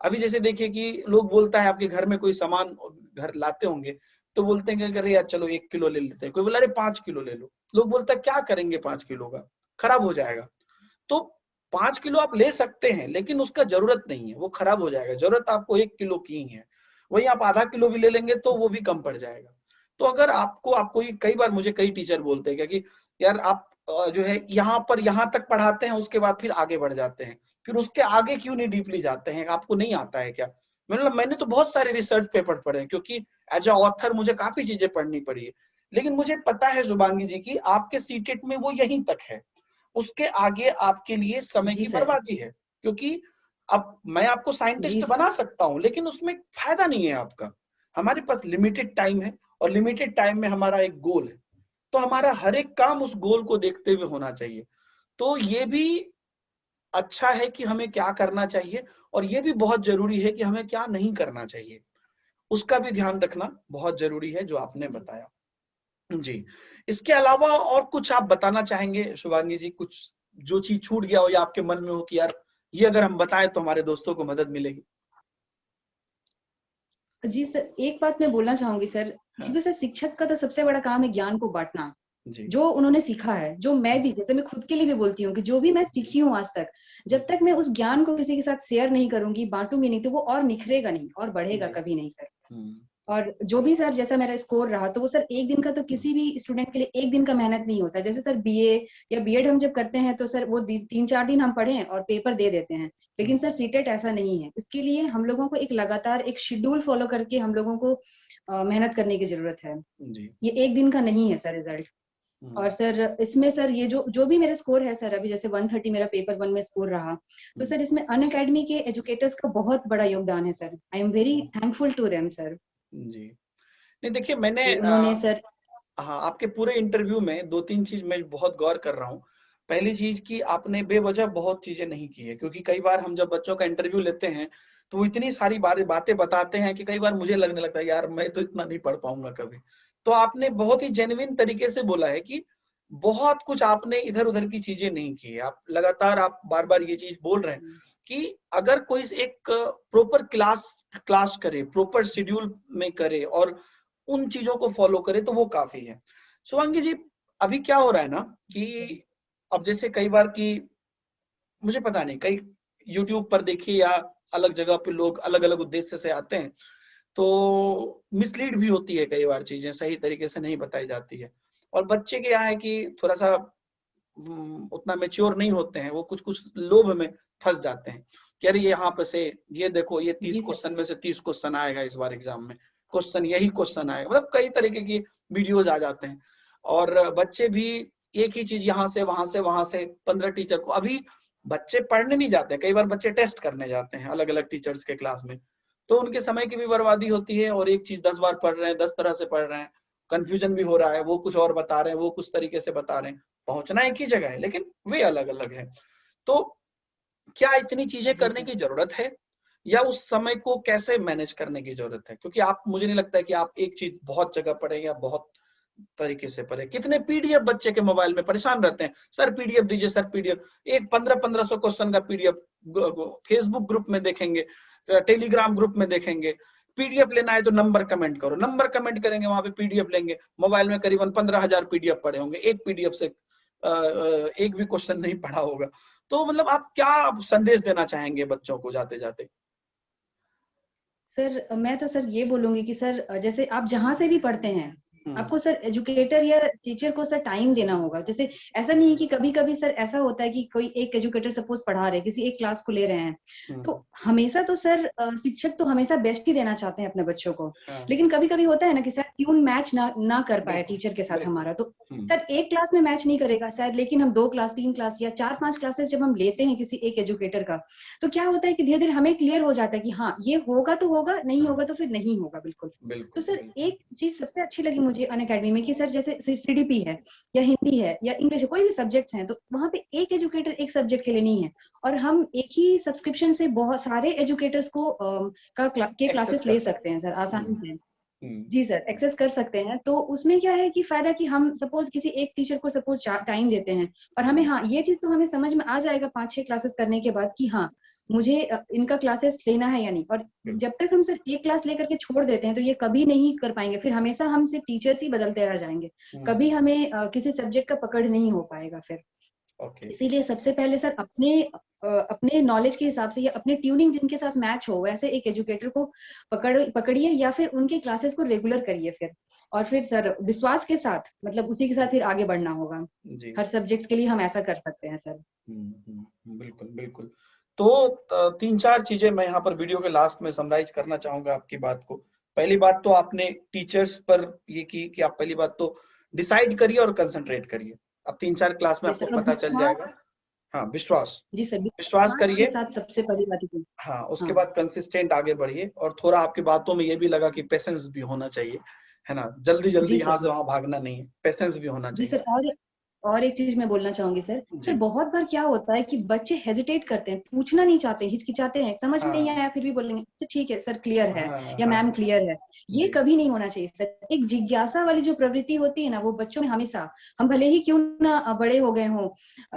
अभी जैसे देखिए कि लोग बोलता है, आपके घर में कोई सामान घर लाते होंगे, तो बोलते हैं कि अरे यार चलो 1 किलो ले लेते हैं, कोई बोला अरे 5 किलो ले लो। लोग बोलता है क्या करेंगे 5 किलो का, खराब हो जाएगा। तो 5 किलो आप ले सकते हैं, लेकिन उसका जरूरत नहीं है, वो खराब हो जाएगा। जरूरत आपको 1 किलो की ही है। वही आप आधा किलो भी ले लेंगे तो वो भी कम पड़ जाएगा। तो अगर आपको ये कई बार मुझे कई टीचर बोलते हैं कि यार आप जो है यहाँ पर यहाँ तक पढ़ाते हैं, उसके बाद फिर आगे बढ़ जाते हैं, फिर उसके आगे क्यों नहीं डीपली जाते हैं, आपको नहीं आता है क्या? मैंने तो बहुत सारे रिसर्च पेपर पढ़े हैं, क्योंकि एज अ ऑथर मुझे काफी चीजें पढ़नी पड़ी है। लेकिन मुझे पता है शुभांगी जी की आपके सीटेट में वो यहीं तक है, उसके आगे आपके लिए समय जी की सर। बर्बादी है। क्योंकि अब मैं आपको जी साइंटिस्ट सर। बना सकता हूं, लेकिन उसमें फायदा नहीं है आपका। हमारे पास लिमिटेड टाइम है, और लिमिटेड टाइम में हमारा एक गोल है, तो हमारा हर एक काम उस गोल को देखते हुए होना चाहिए। तो ये भी अच्छा है कि हमें क्या करना चाहिए, और ये भी बहुत जरूरी है कि हमें क्या नहीं करना चाहिए, उसका भी ध्यान रखना बहुत जरूरी है, जो आपने बताया। जी। इसके अलावा और कुछ आप बताना चाहेंगे शुभांगी जी, कुछ जो चीज छूट गया हो या आपके मन में हो कि यार ये अगर हम बताएं तो हमारे दोस्तों को मदद मिलेगी? जी सर, एक बात मैं बोलना चाहूंगी सर, हाँ। क्योंकि सर शिक्षक का तो सबसे बड़ा काम है ज्ञान को बांटना। जी। जो उन्होंने सीखा है, जो मैं भी, जैसे मैं खुद के लिए भी बोलती हूँ कि जो भी मैं सीखी हूँ आज तक, जब तक मैं उस ज्ञान को किसी के साथ शेयर नहीं करूंगी, बांटूंगी नहीं, तो वो और निखरेगा नहीं और बढ़ेगा जी। कभी नहीं सर। हम्म। और जो भी सर जैसा मेरा स्कोर रहा, तो वो सर एक दिन का, तो किसी भी स्टूडेंट के लिए एक दिन का मेहनत नहीं होता। जैसे सर बीए या बीएड हम जब करते हैं तो सर वो 3-4 दिन हम पढ़ें और पेपर दे देते हैं। लेकिन सर सीटेट ऐसा नहीं है। इसके लिए हम लोगों को एक लगातार एक शेड्यूल फॉलो करके हम लोगों को मेहनत करने की जरूरत है। जी। ये एक दिन का नहीं है सर रिजल्ट। और सर इसमें सर ये जो जो भी मेरा स्कोर है सर, अभी जैसे 130 मेरा पेपर 1 में स्कोर रहा, तो सर इसमें अनअकैडमी के एजुकेटर्स का बहुत बड़ा योगदान है sir. I am very thankful to them sir. जी। नहीं देखिए, मैंने उन्होंने सर, हाँ, आपके पूरे इंटरव्यू में 2-3 चीज मैं बहुत गौर कर रहा हूँ। पहली चीज कि आपने बेवजह बहुत चीजें नहीं की है, क्योंकि कई बार हम जब बच्चों का इंटरव्यू लेते हैं तो वो इतनी सारी बातें बताते हैं कि कई बार मुझे लगने लगता है यार मैं तो इतना नहीं पढ़ पाऊंगा कभी। तो आपने बहुत ही जेन्युइन तरीके से बोला है कि बहुत कुछ आपने इधर उधर की चीजें नहीं की है। आप लगातार, आप बार बार ये चीज बोल रहे हैं कि अगर कोई एक प्रॉपर क्लास करे, प्रॉपर शेड्यूल में करे और उन चीजों को फॉलो करे तो वो काफी है। शुभांगी जी, अभी क्या हो रहा है ना कि अब जैसे कई बार की, मुझे पता नहीं, कई यूट्यूब पर देखिए या अलग जगह पे लोग अलग अलग उद्देश्य से आते हैं, तो मिसलीड भी होती है, कई बार चीजें सही तरीके से नहीं बताई जाती है। और बच्चे क्या है कि थोड़ा सा उतना मेच्योर नहीं होते हैं, वो कुछ कुछ लोभ में फंस जाते हैं कि अरे ये यहाँ पे से ये देखो, ये 30 जी सर, क्वेश्चन में से 30 क्वेश्चन आएगा इस बार एग्जाम में, क्वेश्चन यही क्वेश्चन आएगा, मतलब कई तरीके की वीडियोज आ जाते हैं। और बच्चे भी एक ही चीज यहाँ से वहां से वहां से 15 टीचर को, अभी बच्चे पढ़ने नहीं जाते, कई बार बच्चे टेस्ट करने जाते हैं अलग अलग टीचर्स के क्लास में, तो उनके समय की भी बर्बादी होती है, और एक चीज 10 बार पढ़ रहे हैं, 10 तरह से पढ़ रहे हैं, कंफ्यूजन भी हो रहा है, वो कुछ और बता रहे हैं, वो कुछ तरीके से बता रहे हैं, पहुंचना एक ही जगह है लेकिन वे अलग अलग है। तो क्या इतनी चीजें जी करने सर। की जरूरत है, या उस समय को कैसे मैनेज करने की जरूरत है? क्योंकि आप, मुझे नहीं लगता है कि आप एक चीज बहुत जगह पढ़े या बहुत तरीके से पढ़े। कितने पीडीएफ बच्चे के मोबाइल में परेशान रहते हैं, सर पीडीएफ दीजिए, सर पीडीएफ, एक 1500 क्वेश्चन का पीडीएफ फेसबुक ग्रुप में देखेंगे, टेलीग्राम ग्रुप में देखेंगे, पीडीएफ लेना है तो नंबर कमेंट करो, नंबर कमेंट करेंगे, वहां पे पीडीएफ लेंगे, मोबाइल में करीबन 15,000 पीडीएफ पढ़े होंगे, एक पीडीएफ से एक भी क्वेश्चन नहीं पढ़ा होगा। तो मतलब आप क्या संदेश देना चाहेंगे बच्चों को जाते जाते? सर मैं तो सर ये बोलूंगी कि सर जैसे आप जहां से भी पढ़ते हैं, हम्म। आपको सर एजुकेटर या टीचर को सर टाइम देना होगा। जैसे ऐसा नहीं है कि कभी कभी सर ऐसा होता है कि कोई एक एजुकेटर सपोज पढ़ा रहे, किसी एक क्लास को ले रहे हैं, तो हम्म। हमेशा तो सर शिक्षक तो हमेशा बेस्ट ही देना चाहते हैं अपने बच्चों को। हाँ। लेकिन कभी कभी होता है ना कि सर ट्यून मैच ना कर पाए बिल्कुल। टीचर के साथ बिल्कुल। हमारा, तो हम्म। सर एक क्लास में मैच नहीं करेगा शायद, लेकिन हम 2 क्लास 3 क्लास या 4-5 क्लासेस जब हम लेते हैं किसी एक एजुकेटर का, तो क्या होता है कि धीरे धीरे हमें क्लियर हो जाता है कि हाँ ये होगा तो होगा, नहीं होगा तो फिर नहीं होगा बिल्कुल। तो बिल्कुल। सर बिल्कुल। एक चीज सबसे अच्छी लगी मुझे अनअकैडमी में कि सर जैसे सीडीपी है या हिंदी है या इंग्लिश है, कोई भी सब्जेक्ट्स हैं, तो वहां पे एक एजुकेटर एक सब्जेक्ट के लिए नहीं है, और हम एक ही सब्सक्रिप्शन से बहुत सारे एजुकेटर्स को के एक्सेस क्लासेस कर ले सकते सकते हैं हैं। सर आसानी से। हम्म। जी सर, एक्सेस कर सकते हैं। तो उसमें क्या है कि फायदा कि हम सपोज किसी एक टीचर को सपोज टाइम देते हैं, और हमें, हाँ ये चीज तो हमें समझ में आ जाएगा 5-6 क्लासेस करने के बाद कि हाँ मुझे इनका क्लासेस लेना है या नहीं। और बिल्कुल। जब तक हम सिर्फ एक क्लास लेकर के छोड़ देते हैं तो ये कभी नहीं कर पाएंगे, फिर हमेशा हम सिर्फ टीचर्स ही बदलते रह जाएंगे, कभी हमें किसी सब्जेक्ट का पकड़ नहीं हो पाएगा फिर। ओके। इसीलिए सबसे पहले सर अपने नॉलेज के हिसाब से या अपने ट्यूनिंग जिनके साथ मैच हो वैसे एक एजुकेटर को पकड़िए, या फिर उनके क्लासेस को रेगुलर करिए फिर। और फिर सर विश्वास के साथ, मतलब उसी के साथ फिर आगे बढ़ना होगा। जी। हर सब्जेक्ट्स के लिए हम ऐसा कर सकते हैं सर। बिल्कुल बिल्कुल। तो 3-4 चीजें मैं यहाँ पर वीडियो के लास्ट में समराइज करना चाहूंगा आपकी बात को। पहली बात तो आपने टीचर्स पर ये की कि आप पहली बात तो डिसाइड करिए और कंसंट्रेट करिए। अब 3-4 क्लास में जी आपको सर, और पता चल विश्वास। जाएगा। हाँ, विश्वास, जी सर, विश्वास विश्वास के करिए। साथ सबसे पहली बात है। हाँ, उसके हाँ बाद कंसिस्टेंट आगे बढ़िए, और थोड़ा आपकी बातों में ये भी लगा कि पेशेंस भी होना चाहिए, है ना? जल्दी जल्दी जी यहाँ सर। से वहां भागना नहीं है, पेशेंस भी होना जी चाहिए। सर, और और एक चीज मैं बोलना चाहूंगी सर, जी। बहुत बार क्या होता है कि बच्चे हेजिटेट करते हैं, पूछना नहीं चाहते, हिचकिचाते हैं, समझ में नहीं हाँ आया फिर भी बोलेंगे अच्छा ठीक है सर क्लियर है, हाँ या हाँ मैम हाँ। क्लियर है। ये जी कभी नहीं होना चाहिए सर। एक जिज्ञासा वाली जो प्रवृत्ति होती है ना, वो बच्चों में हमेशा, हम भले ही क्यों ना बड़े हो गए हों,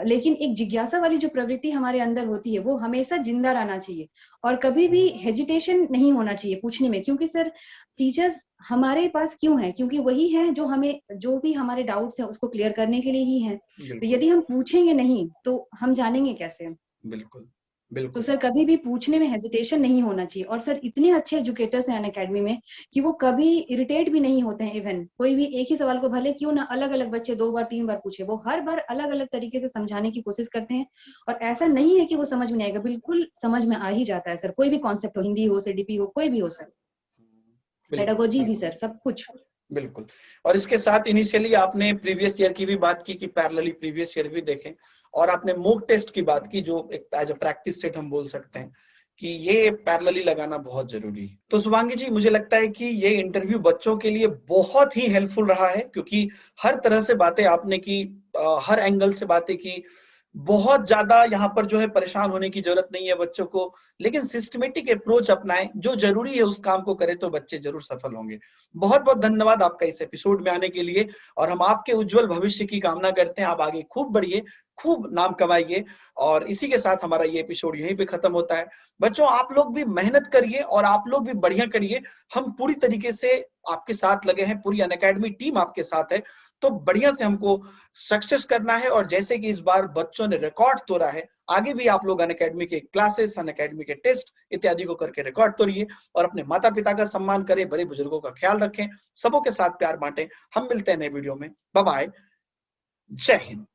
लेकिन एक जिज्ञासा वाली जो प्रवृत्ति हमारे अंदर होती है वो हमेशा जिंदा रहना चाहिए। और कभी भी हेजिटेशन नहीं होना चाहिए पूछने में, क्योंकि सर टीचर्स हमारे पास क्यों है, क्योंकि वही है जो हमें, जो भी हमारे डाउट्स हैं उसको क्लियर करने के लिए ही है। तो बिल्कुल यदि हम पूछेंगे नहीं तो हम जानेंगे कैसे। बिल्कुल तो बिल्कुल। सर कभी भी पूछने में हेजिटेशन नहीं होना चाहिए। और सर इतने अच्छे एजुकेटर्स हैं अनअकैडमी में कि वो कभी इरिटेट भी नहीं होते हैं। इवन कोई भी एक ही सवाल को भले क्यों ना अलग अलग बच्चे 2 बार 3 बार पूछे, वो हर बार अलग अलग तरीके से समझाने की कोशिश करते हैं। और ऐसा नहीं है कि वो समझ में नहीं आएगा, बिल्कुल समझ में आ ही जाता है सर। कोई भी कॉन्सेप्ट हो, हिंदी हो, सीडीपी हो, कोई भी हो सर, बिल्कुल पेडागोजी भी बिल्कुल सर, सब कुछ। बिल्कुल। और इसके साथ इनिशियली आपने प्रीवियस ईयर की भी बात की कि पैरेलली प्रीवियस ईयर भी देखें, और आपने मॉक टेस्ट की बात की जो एक एज अ प्रैक्टिस सेट हम बोल सकते हैं कि ये पैरेलली लगाना बहुत जरूरी है। तो शुभांगी जी, मुझे लगता है कि ये इंटरव्यू बच्चों के लिए बहुत ही हेल्पफुल रहा है, क्योंकि हर तरह से बातें आपने की, हर एंगल से बातें की। बहुत ज्यादा यहाँ पर जो है परेशान होने की जरूरत नहीं है बच्चों को, लेकिन सिस्टमेटिक अप्रोच अपनाएं, जो जरूरी है उस काम को करें तो बच्चे जरूर सफल होंगे। बहुत बहुत धन्यवाद आपका इस एपिसोड में आने के लिए, और हम आपके उज्जवल भविष्य की कामना करते हैं। आप आगे खूब बढ़िए, खूब नाम कमाइए। और इसी के साथ हमारा ये एपिसोड यहीं पे खत्म होता है। बच्चों, आप लोग भी मेहनत करिए और आप लोग भी बढ़िया करिए। हम पूरी तरीके से आपके साथ लगे हैं, पूरी अनअकैडमी टीम आपके साथ है। तो बढ़िया से हमको सक्सेस करना है, और जैसे कि इस बार बच्चों ने रिकॉर्ड तोड़ा है, आगे भी आप लोग अनअकैडमी के क्लासेस, अनअकैडमी के टेस्ट इत्यादि को करके रिकॉर्ड तोड़िए। और अपने माता पिता का सम्मान करें, बड़े बुजुर्गों का ख्याल रखें, सबों के साथ प्यार बांटें। हम मिलते हैं नए वीडियो में। Bye bye. जय हिंद।